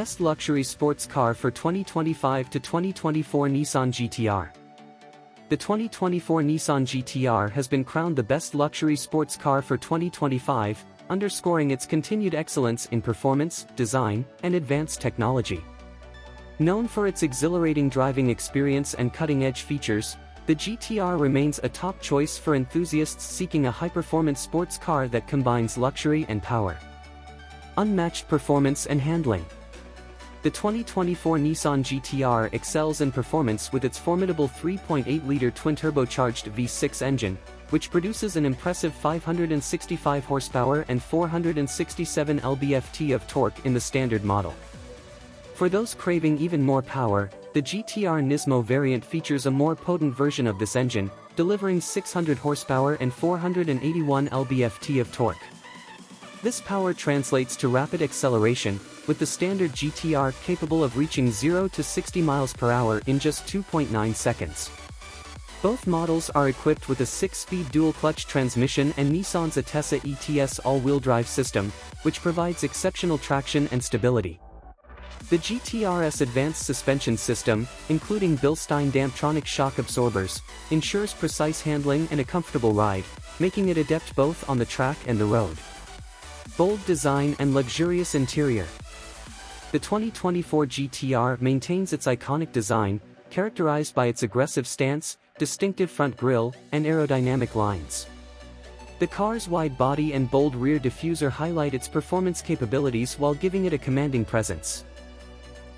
Best Luxury Sports Car for 2025 to 2024 Nissan GT-R. The 2024 Nissan GT-R has been crowned the best luxury sports car for 2025, underscoring its continued excellence in performance, design, and advanced technology. Known for its exhilarating driving experience and cutting-edge features, the GT-R remains a top choice for enthusiasts seeking a high-performance sports car that combines luxury and power. Unmatched performance and handling. The 2024 Nissan GT-R excels in performance with its formidable 3.8-liter twin-turbocharged V6 engine, which produces an impressive 565 horsepower and 467 lb-ft of torque in the standard model. For those craving even more power, the GT-R Nismo variant features a more potent version of this engine, delivering 600 horsepower and 481 lb-ft of torque. This power translates to rapid acceleration, with the standard GT-R capable of reaching 0 to 60 miles per hour in just 2.9 seconds. Both models are equipped with a 6-speed dual-clutch transmission and Nissan's Atessa ETS all-wheel drive system, which provides exceptional traction and stability. The GT-R's advanced suspension system, including Bilstein Damptronic shock absorbers, ensures precise handling and a comfortable ride, making it adept both on the track and the road. Bold design and luxurious interior. The 2024 GT-R maintains its iconic design, characterized by its aggressive stance, distinctive front grille, and aerodynamic lines. The car's wide body and bold rear diffuser highlight its performance capabilities while giving it a commanding presence.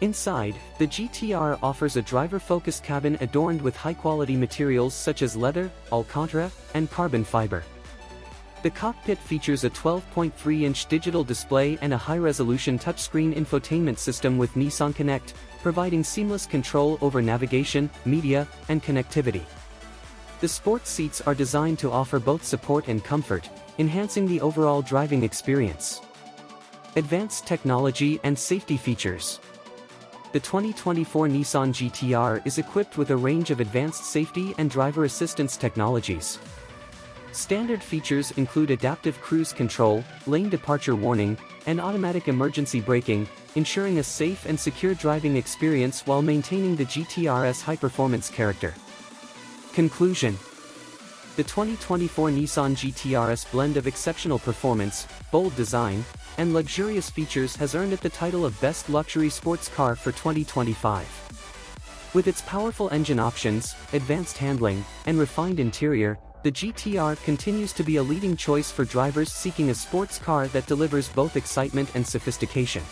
Inside, the GT-R offers a driver-focused cabin adorned with high-quality materials such as leather, Alcantara, and carbon fiber. The cockpit features a 12.3-inch digital display and a high-resolution touchscreen infotainment system with Nissan Connect, providing seamless control over navigation, media, and connectivity. The sports seats are designed to offer both support and comfort, enhancing the overall driving experience. Advanced technology and safety features. The 2024 Nissan GT-R is equipped with a range of advanced safety and driver assistance technologies. Standard features include adaptive cruise control, lane departure warning, and automatic emergency braking, ensuring a safe and secure driving experience while maintaining the GT-R's high-performance character. Conclusion. The 2024 Nissan GT-R's blend of exceptional performance, bold design, and luxurious features has earned it the title of Best Luxury Sports Car for 2025. With its powerful engine options, advanced handling, and refined interior, the GT-R continues to be a leading choice for drivers seeking a sports car that delivers both excitement and sophistication.